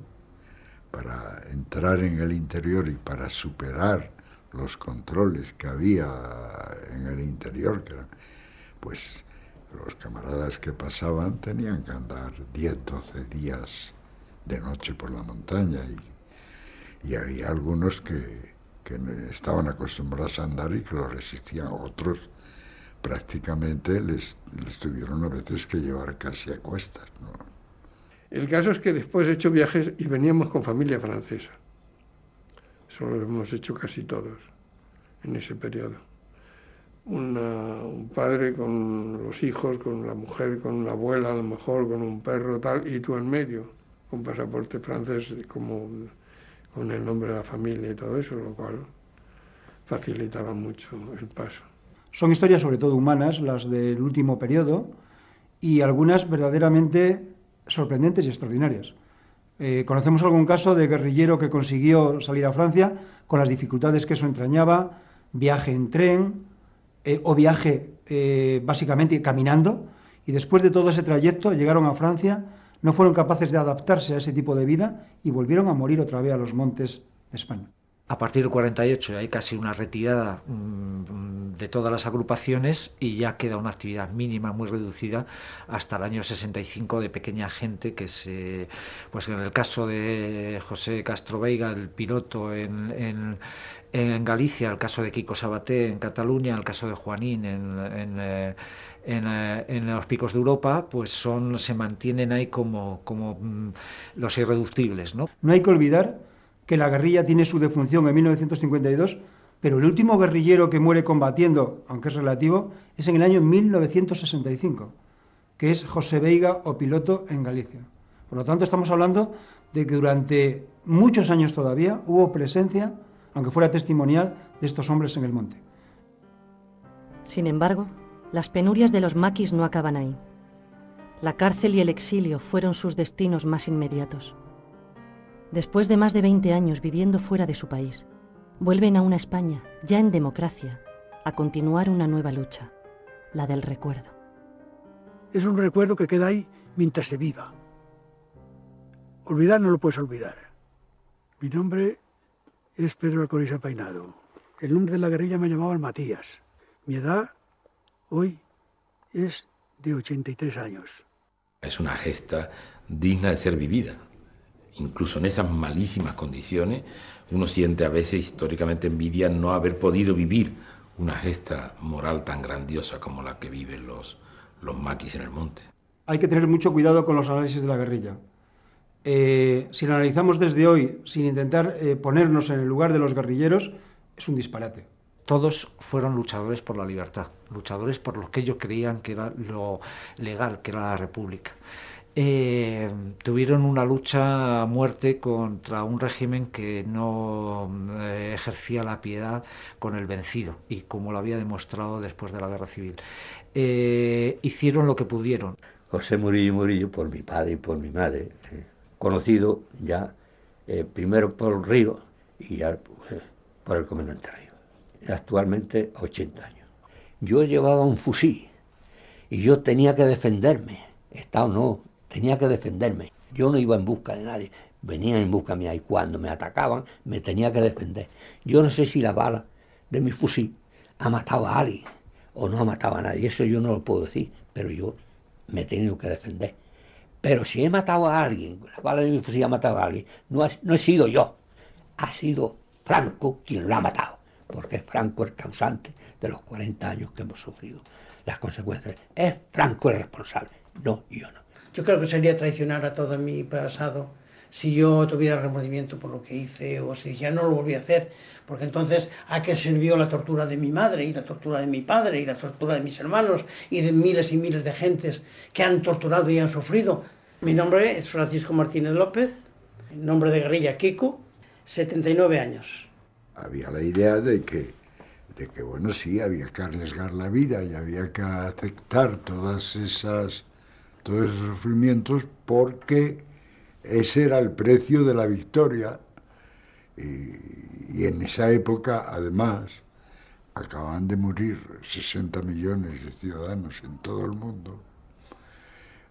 para entrar en el interior y para superar los controles que había en el interior, que eran, pues los camaradas que pasaban tenían que andar 10, 12 días de noche por la montaña, y había algunos que estaban acostumbrados a andar y que lo resistían. Otros prácticamente les tuvieron a veces que llevar casi a cuestas, ¿no? El caso es que después he hecho viajes y veníamos con familia francesa. Eso lo hemos hecho casi todos en ese periodo. Un padre con los hijos, con la mujer, con la abuela a lo mejor, con un perro tal, y tú en medio, con pasaporte francés, como con el nombre de la familia y todo eso, lo cual facilitaba mucho el paso. Son historias sobre todo humanas, las del último periodo, y algunas verdaderamente sorprendentes y extraordinarias. Conocemos algún caso de guerrillero que consiguió salir a Francia con las dificultades que eso entrañaba, viaje en tren o viaje básicamente caminando, y después de todo ese trayecto llegaron a Francia, no fueron capaces de adaptarse a ese tipo de vida y volvieron a morir otra vez a los montes de España. A partir del 48 hay casi una retirada de todas las agrupaciones, y ya queda una actividad mínima muy reducida hasta el año 65 de pequeña gente que pues en el caso de José Castro Veiga, el piloto en Galicia, el caso de Kiko Sabaté en Cataluña, el caso de Juanín en los picos de Europa, pues se mantienen ahí como los irreductibles, ¿no? No hay que olvidar que la guerrilla tiene su defunción en 1952, pero el último guerrillero que muere combatiendo, aunque es relativo, es en el año 1965, que es José Veiga o piloto en Galicia. Por lo tanto, estamos hablando de que durante muchos años todavía hubo presencia, aunque fuera testimonial, de estos hombres en el monte. Sin embargo, las penurias de los maquis no acaban ahí. La cárcel y el exilio fueron sus destinos más inmediatos. Después de más de 20 años viviendo fuera de su país, vuelven a una España, ya en democracia, a continuar una nueva lucha, la del recuerdo. Es un recuerdo que queda ahí mientras se viva. Olvidar no lo puedes olvidar. Mi nombre es Pedro Alcoriza Peinado. El nombre de la guerrilla me llamaban Matías. Mi edad hoy es de 83 años. Es una gesta digna de ser vivida. Incluso en esas malísimas condiciones, uno siente a veces históricamente envidia no haber podido vivir una gesta moral tan grandiosa como la que viven los maquis en el monte. Hay que tener mucho cuidado con los análisis de la guerrilla. Si lo analizamos desde hoy, sin intentar ponernos en el lugar de los guerrilleros, es un disparate. Todos fueron luchadores por la libertad, luchadores por lo que ellos creían que era lo legal, que era la república. Tuvieron una lucha a muerte contra un régimen que no ejercía la piedad con el vencido, y como lo había demostrado después de la guerra civil. Hicieron lo que pudieron. José Murillo Murillo, por mi padre y por mi madre, conocido ya primero por Río y ya por el comandante Río. Actualmente 80 años. Yo llevaba un fusil y yo tenía que defenderme, está o no, tenía que defenderme. Yo no iba en busca de nadie, venían en busca mía, y cuando me atacaban me tenía que defender. Yo no sé si la bala de mi fusil ha matado a alguien o no ha matado a nadie, eso yo no lo puedo decir, pero yo me he tenido que defender. Pero si he matado a alguien, la bala de mi fusil ha matado a alguien, no he sido yo, ha sido Franco quien lo ha matado, porque Franco es el causante de los 40 años que hemos sufrido. Las consecuencias, es Franco el responsable, no yo no. Yo creo que sería traicionar a todo mi pasado si yo tuviera remordimiento por lo que hice, o si dijera no lo volví a hacer, porque entonces ¿a qué sirvió la tortura de mi madre y la tortura de mi padre y la tortura de mis hermanos y de miles y miles de gentes que han torturado y han sufrido? Mi nombre es Francisco Martínez López, nombre de guerrilla Kiko, 79 años. Había la idea de que bueno, sí, había que arriesgar la vida y había que aceptar todos esos sufrimientos, porque ese era el precio de la victoria. Y en esa época, además, acababan de morir 60 millones de ciudadanos en todo el mundo.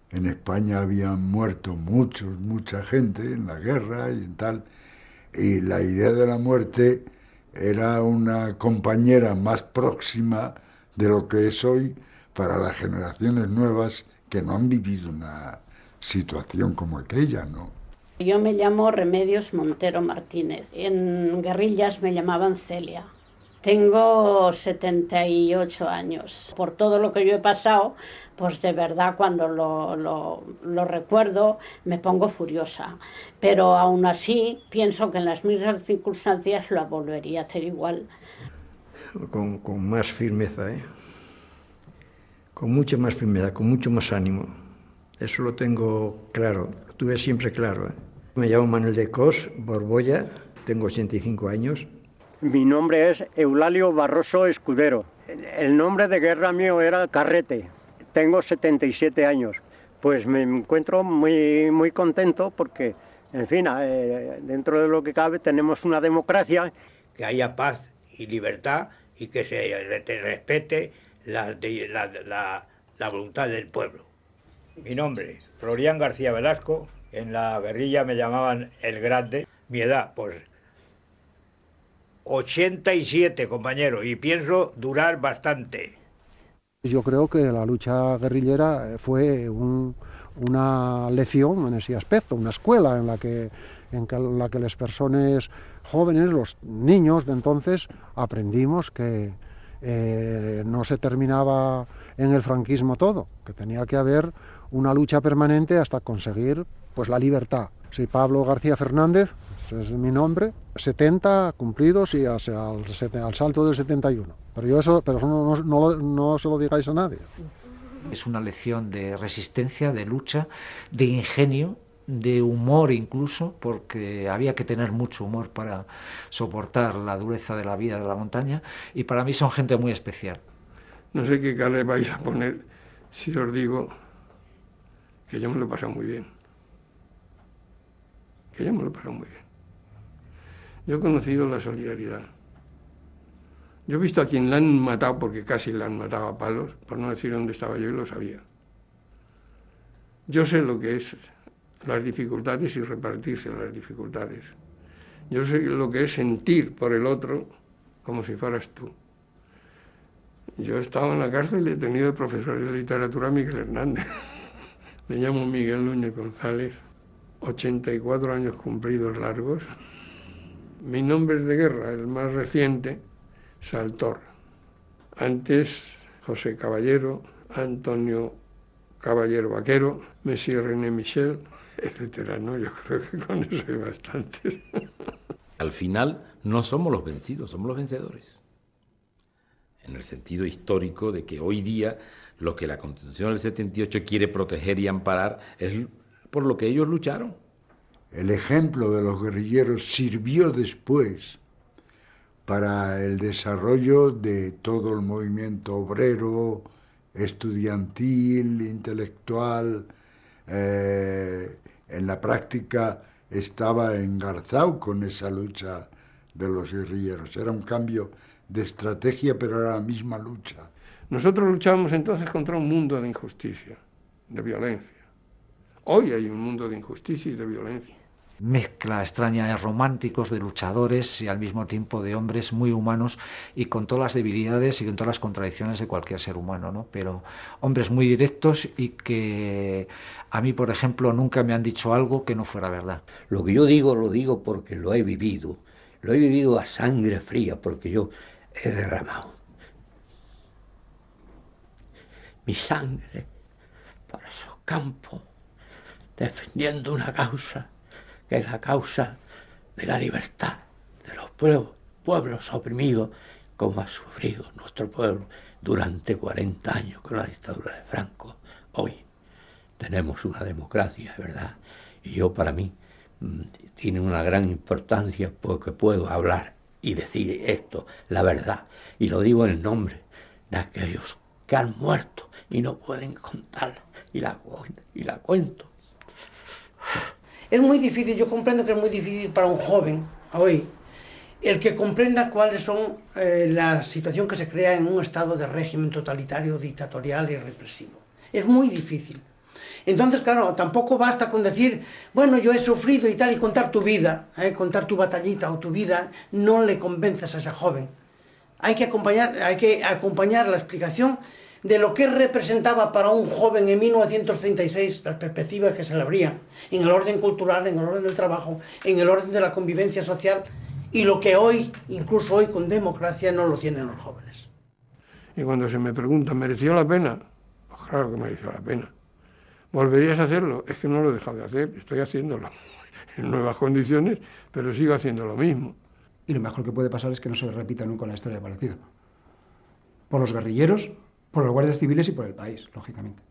En España habían muerto mucha gente en la guerra y tal, y la idea de la muerte era una compañera más próxima de lo que es hoy para las generaciones nuevas que no han vivido una situación como aquella, ¿no? Yo me llamo Remedios Montero Martínez. En guerrillas me llamaban Celia. Tengo 78 años. Por todo lo que yo he pasado, pues de verdad cuando lo recuerdo me pongo furiosa. Pero aún así pienso que en las mismas circunstancias lo volvería a hacer igual. Con más firmeza, con mucha más firmeza, con mucho más ánimo. Eso lo tengo claro, lo tuve siempre claro. Me llamo Manuel de Cos, Borbolla, tengo 85 años. Mi nombre es Eulalio Barroso Escudero. El nombre de guerra mío era Carrete. Tengo 77 años. Pues me encuentro muy contento porque, en fin, dentro de lo que cabe tenemos una democracia. Que haya paz y libertad y que se respete la voluntad del pueblo. Mi nombre, Florián García Velasco. En la guerrilla me llamaban El Grande. Mi edad, pues 87, compañero, y pienso durar bastante. Yo creo que la lucha guerrillera fue una lección en ese aspecto, una escuela en la que las personas jóvenes, los niños de entonces, aprendimos que no se terminaba en el franquismo todo, que tenía que haber una lucha permanente hasta conseguir pues la libertad. Soy Pablo García Fernández, ese es mi nombre, 70 cumplidos y al salto del 71. Pero eso no se lo digáis a nadie. Es una lección de resistencia, de lucha, de ingenio, de humor incluso, porque había que tener mucho humor para soportar la dureza de la vida de la montaña, y para mí son gente muy especial. No sé qué cara le vais a poner si os digo que yo me lo he pasado muy bien. Que yo me lo he pasado muy bien. Yo he conocido la solidaridad. Yo he visto a quien la han matado, porque casi la han matado a palos, por no decir dónde estaba yo, y lo sabía. Yo sé lo que es las dificultades y repartirse las dificultades. Yo sé lo que es sentir por el otro como si fueras tú. Yo he estado en la cárcel y he tenido de profesor de literatura a Miguel Hernández. Me llamo Miguel Núñez González, 84 años cumplidos largos. Mi nombre es de guerra, el más reciente, Saltor. Antes, José Caballero, Antonio Caballero Vaquero, Monsieur René Michel, etcétera, ¿no? Yo creo que con eso hay bastantes. Al final, no somos los vencidos, somos los vencedores. En el sentido histórico de que hoy día lo que la Constitución del 78 quiere proteger y amparar es por lo que ellos lucharon. El ejemplo de los guerrilleros sirvió después para el desarrollo de todo el movimiento obrero, estudiantil, intelectual. En la práctica estaba engarzado con esa lucha de los guerrilleros. Era un cambio de estrategia, pero era la misma lucha. Nosotros luchábamos entonces contra un mundo de injusticia, de violencia. Hoy hay un mundo de injusticia y de violencia. Mezcla extraña de románticos, de luchadores y al mismo tiempo de hombres muy humanos y con todas las debilidades y con todas las contradicciones de cualquier ser humano, ¿no? Pero hombres muy directos y que a mí, por ejemplo, nunca me han dicho algo que no fuera verdad. Lo que yo digo, lo digo porque lo he vivido a sangre fría, porque yo he derramado mi sangre por esos campos, defendiendo una causa, que es la causa de la libertad de los pueblos oprimidos, como ha sufrido nuestro pueblo durante 40 años con la dictadura de Franco. Hoy tenemos una democracia, ¿verdad? Y yo, para mí, tiene una gran importancia porque puedo hablar y decir esto, la verdad, y lo digo en nombre de aquellos que han muerto y no pueden contarla, y la cuento. Es muy difícil, yo comprendo que es muy difícil para un joven hoy el que comprenda cuáles son la situación que se crea en un estado de régimen totalitario, dictatorial y represivo. Es muy difícil. Entonces, claro, tampoco basta con decir, bueno, yo he sufrido y tal, y contar tu vida, contar tu batallita o tu vida, no le convences a ese joven. Hay que acompañar la explicación de lo que representaba para un joven en 1936 las perspectivas que se le abrían en el orden cultural, en el orden del trabajo, en el orden de la convivencia social, y lo que hoy, incluso hoy con democracia, no lo tienen los jóvenes. Y cuando se me pregunta, ¿mereció la pena? Pues claro que mereció la pena. ¿Volverías a hacerlo? Es que no lo he dejado de hacer, estoy haciéndolo en nuevas condiciones, pero sigo haciendo lo mismo. Y lo mejor que puede pasar es que no se repita nunca la historia parecida. Por los guerrilleros, por los guardias civiles y por el país, lógicamente.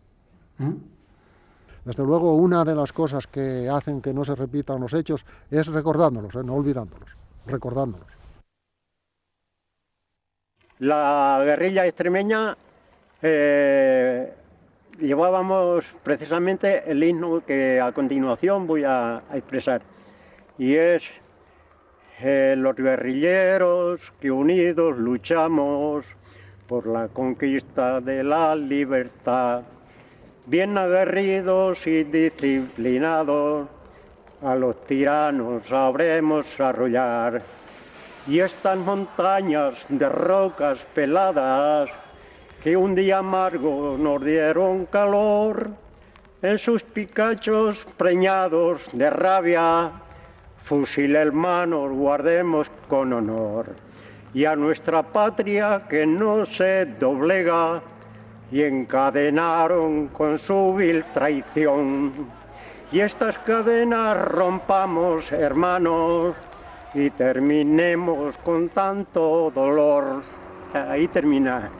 Desde luego, una de las cosas que hacen que no se repitan los hechos es recordándolos, no olvidándolos, recordándolos. La guerrilla extremeña llevábamos precisamente el himno que a continuación voy a expresar, y es los guerrilleros que unidos luchamos por la conquista de la libertad, bien aguerridos y disciplinados, a los tiranos sabremos arrollar, y estas montañas de rocas peladas que un día amargo nos dieron calor, en sus picachos preñados de rabia, fusil hermanos guardemos con honor, y a nuestra patria que no se doblega, y encadenaron con su vil traición. Y estas cadenas rompamos, hermanos, y terminemos con tanto dolor. Ahí termina.